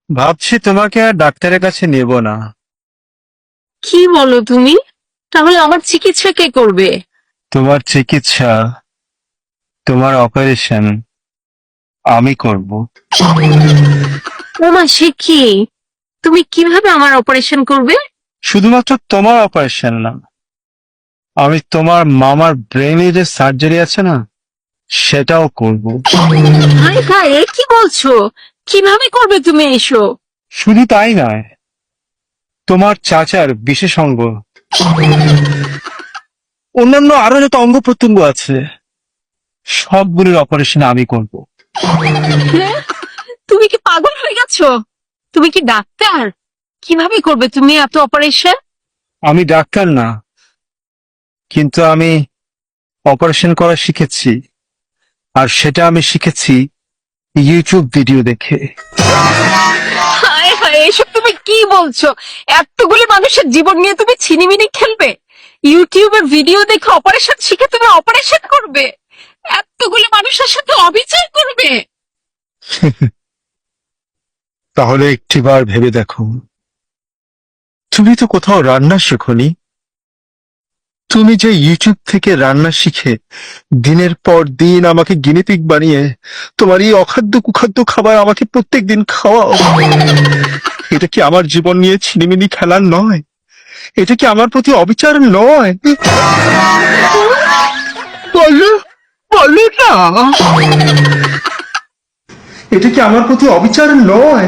ভাবছি তোমাকে আর ডাক্তারের কাছে নেব না। কি বলো তুমি? তাহলে আমার চিকিৎসা কে করবে? তোমার চিকিৎসা, তোমার অপারেশন আমি করব। ওমা, সে কি? তুমি কিভাবে আমার অপারেশন করবে? শুধুমাত্র তোমার অপারেশন না, আমি তোমার মামার ব্রেনে যে সার্জারি আছে না, সেটাও করব। হায় হায়, এ কি বলছো? কিভাবে করবে তুমি এসো? শুধু তাই নয়, তোমার চাচার বিশেষজ্ঞ, অন্যান্য আরো যত অঙ্গ প্রত্যঙ্গ আছে সবগুলোর অপারেশন আমি করব। হ্যাঁ? তুমি কি পাগল হয়ে গেছো? তুমি কি ডাক্তার? কিভাবে করবে তুমি এত অপারেশন? আমি ডাক্তার না, কিন্তু আমি অপারেশন করা শিখেছি, আর সেটা আমি শিখেছি ইউটিউব ভিডিও দেখে। হায় হায়, এসব তুমি কি বলছো? এতগুলি মানুষের জীবন নিয়ে তুমি ছিনিমিনি খেলবে? ইউটিউবে ভিডিও দেখে অপারেশন শিখে তুমি অপারেশন করবে? এতগুলি মানুষের সাথে অবিচার করবে? তাহলে একটিবার ভেবে দেখো, তুমি তো কোথাও রান্না শেখোনি। তুমি যে ইউটিউব থেকে রান্না শিখে দিনের পর দিন আমাকে গিনিপিগ বানিয়ে তোমার এই অখাদ্য কুখাদ্য খাবার আমাকে প্রত্যেক দিন খাওয়াও, এটা কি আমার জীবন নিয়ে ছিনিমিনি খেলার নয়? এটা কি আমার প্রতি অবিচার নয়? বলো, বলো না, এটা কি আমার প্রতি অবিচার নয়?